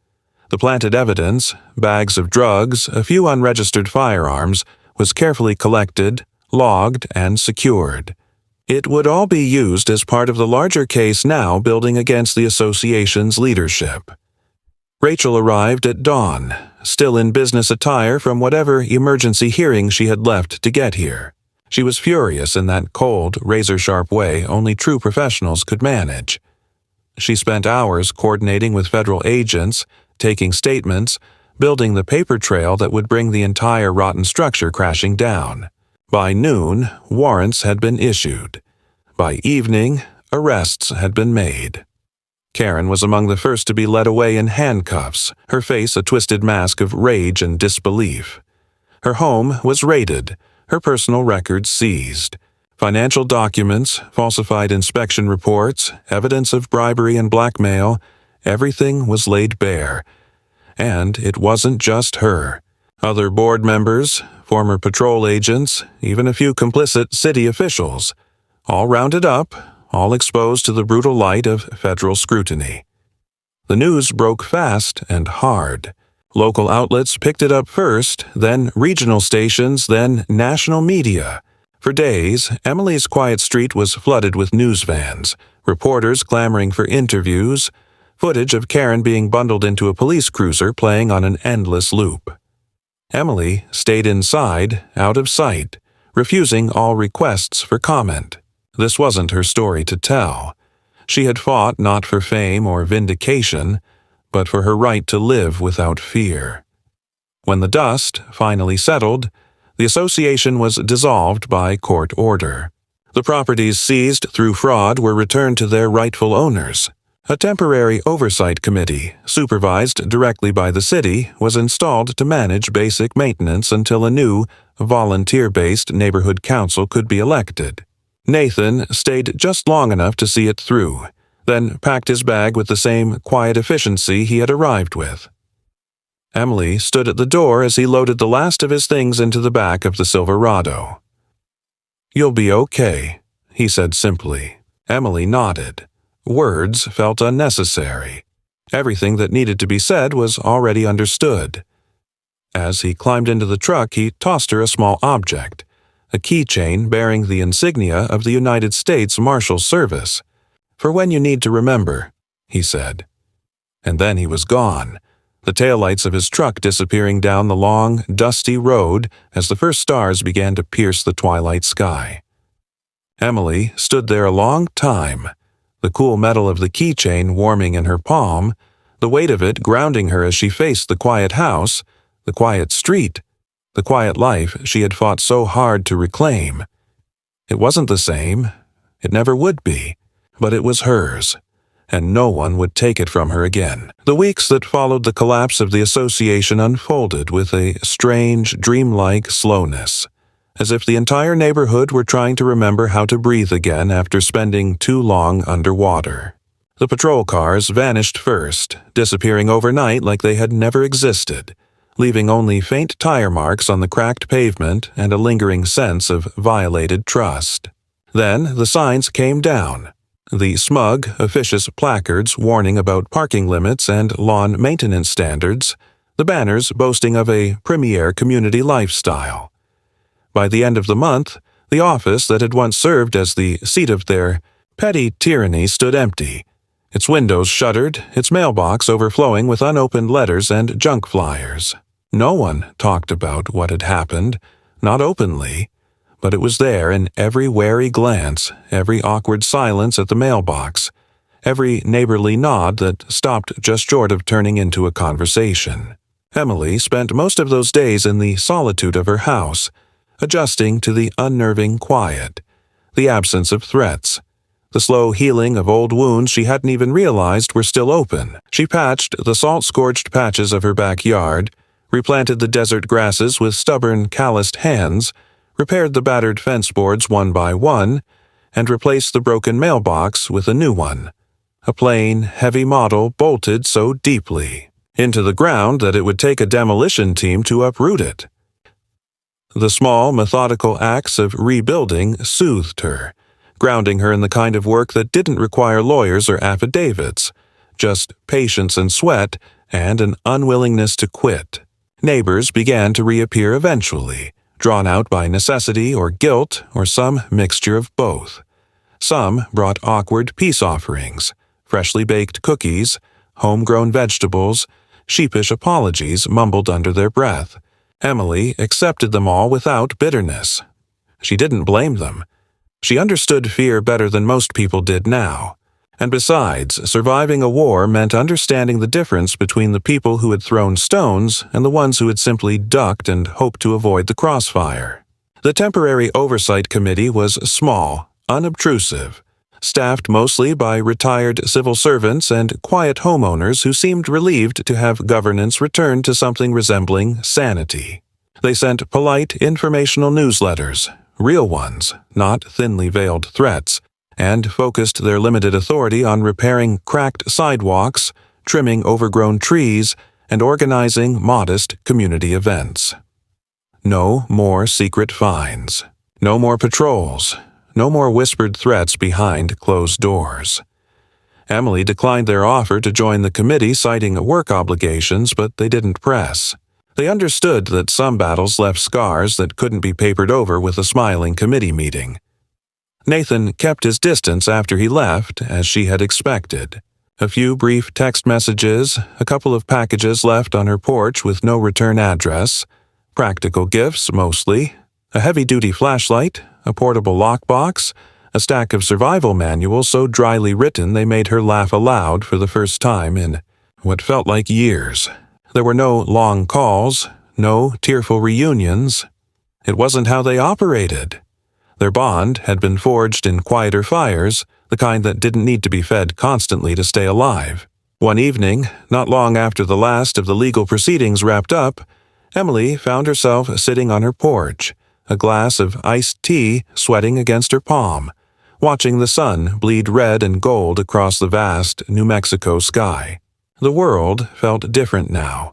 S1: The planted evidence, bags of drugs, a few unregistered firearms, was carefully collected, logged, and secured. It would all be used as part of the larger case now building against the association's leadership. Rachel arrived at dawn, still in business attire from whatever emergency hearing she had left to get here. She was furious in that cold, razor-sharp way only true professionals could manage. She spent hours coordinating with federal agents, taking statements, building the paper trail that would bring the entire rotten structure crashing down. By noon, warrants had been issued. By evening, arrests had been made. Karen was among the first to be led away in handcuffs, her face a twisted mask of rage and disbelief. Her home was raided, her personal records seized. Financial documents, falsified inspection reports, evidence of bribery and blackmail, everything was laid bare. And it wasn't just her. Other board members, former patrol agents, even a few complicit city officials, all rounded up, all exposed to the brutal light of federal scrutiny. The news broke fast and hard. Local outlets picked it up first, then regional stations, then national media. For days, Emily's quiet street was flooded with news vans, reporters clamoring for interviews, footage of Karen being bundled into a police cruiser playing on an endless loop. Emily stayed inside, out of sight, refusing all requests for comment. This wasn't her story to tell. She had fought not for fame or vindication, but for her right to live without fear. When the dust finally settled, the association was dissolved by court order. The properties seized through fraud were returned to their rightful owners. A temporary oversight committee, supervised directly by the city, was installed to manage basic maintenance until a new, volunteer-based neighborhood council could be elected. Nathan stayed just long enough to see it through, then packed his bag with the same quiet efficiency he had arrived with. Emily stood at the door as he loaded the last of his things into the back of the Silverado. "You'll be okay," he said simply. Emily nodded. Words felt unnecessary. Everything that needed to be said was already understood. As he climbed into the truck, he tossed her a small object, a keychain bearing the insignia of the United States Marshal Service. "For when you need to remember," he said. And then he was gone, the taillights of his truck disappearing down the long, dusty road as the first stars began to pierce the twilight sky. Emily stood there a long time, the cool metal of the keychain warming in her palm, the weight of it grounding her as she faced the quiet house, the quiet street, the quiet life she had fought so hard to reclaim. It wasn't the same. It never would be. But it was hers, and no one would take it from her again. The weeks that followed the collapse of the association unfolded with a strange, dreamlike slowness, as if the entire neighborhood were trying to remember how to breathe again after spending too long underwater. The patrol cars vanished first, disappearing overnight like they had never existed, leaving only faint tire marks on the cracked pavement and a lingering sense of violated trust. Then the signs came down. The smug, officious placards warning about parking limits and lawn maintenance standards, the banners boasting of a premier community lifestyle. By the end of the month, the office that had once served as the seat of their petty tyranny stood empty, its windows shuttered, its mailbox overflowing with unopened letters and junk flyers. No one talked about what had happened, not openly, but it was there in every wary glance, every awkward silence at the mailbox, every neighborly nod that stopped just short of turning into a conversation. Emily spent most of those days in the solitude of her house, adjusting to the unnerving quiet, the absence of threats, the slow healing of old wounds she hadn't even realized were still open. She patched the salt-scorched patches of her backyard, replanted the desert grasses with stubborn, calloused hands, repaired the battered fence boards one by one, and replaced the broken mailbox with a new one, a plain, heavy model bolted so deeply into the ground that it would take a demolition team to uproot it. The small, methodical acts of rebuilding soothed her, grounding her in the kind of work that didn't require lawyers or affidavits, just patience and sweat and an unwillingness to quit. Neighbors began to reappear eventually, drawn out by necessity or guilt or some mixture of both. Some brought awkward peace offerings, freshly baked cookies, homegrown vegetables, sheepish apologies mumbled under their breath. Emily accepted them all without bitterness. She didn't blame them. She understood fear better than most people did now. And besides, surviving a war meant understanding the difference between the people who had thrown stones and the ones who had simply ducked and hoped to avoid the crossfire. The temporary oversight committee was small, unobtrusive, staffed mostly by retired civil servants and quiet homeowners who seemed relieved to have governance return to something resembling sanity. They sent polite, informational newsletters, real ones, not thinly veiled threats, and focused their limited authority on repairing cracked sidewalks, trimming overgrown trees, and organizing modest community events. No more secret fines. No more patrols. No more whispered threats behind closed doors. Emily declined their offer to join the committee, citing work obligations, but they didn't press. They understood that some battles left scars that couldn't be papered over with a smiling committee meeting. Nathan kept his distance after he left, as she had expected. A few brief text messages, a couple of packages left on her porch with no return address, practical gifts mostly, a heavy-duty flashlight, a portable lockbox, a stack of survival manuals so dryly written they made her laugh aloud for the first time in what felt like years. There were no long calls, no tearful reunions. It wasn't how they operated. Their bond had been forged in quieter fires, the kind that didn't need to be fed constantly to stay alive. One evening, not long after the last of the legal proceedings wrapped up, Emily found herself sitting on her porch, a glass of iced tea sweating against her palm, watching the sun bleed red and gold across the vast New Mexico sky. The world felt different now.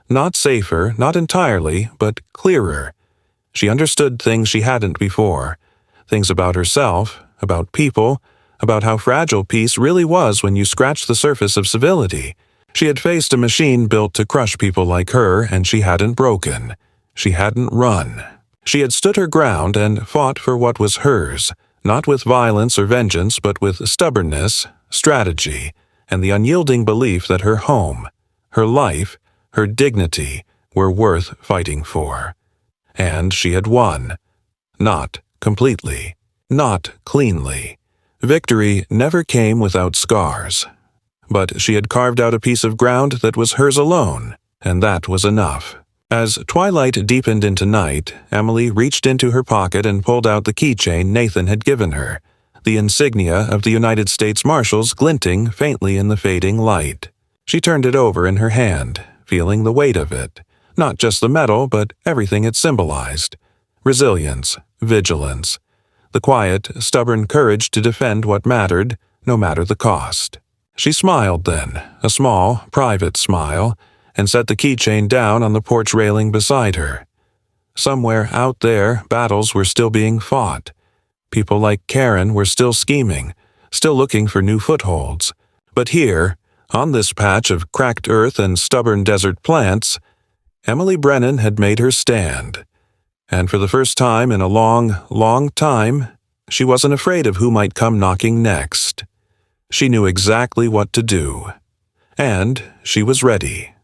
S1: Not safer, not entirely, but clearer. She understood things she hadn't before. Things about herself, about people, about how fragile peace really was when you scratched the surface of civility. She had faced a machine built to crush people like her, and she hadn't broken. She hadn't run. She had stood her ground and fought for what was hers, not with violence or vengeance, but with stubbornness, strategy, and the unyielding belief that her home, her life, her dignity were worth fighting for. And she had won. Not completely. Not cleanly. Victory never came without scars. But she had carved out a piece of ground that was hers alone, and that was enough. As twilight deepened into night, Emily reached into her pocket and pulled out the keychain Nathan had given her, the insignia of the United States Marshals glinting faintly in the fading light. She turned it over in her hand, feeling the weight of it, not just the metal, but everything it symbolized. Resilience, vigilance, the quiet, stubborn courage to defend what mattered, no matter the cost. She smiled then, a small, private smile, and set the keychain down on the porch railing beside her. Somewhere out there, battles were still being fought. People like Karen were still scheming, still looking for new footholds. But here, on this patch of cracked earth and stubborn desert plants, Emily Brennan had made her stand. And for the first time in a long, long time, she wasn't afraid of who might come knocking next. She knew exactly what to do. And she was ready.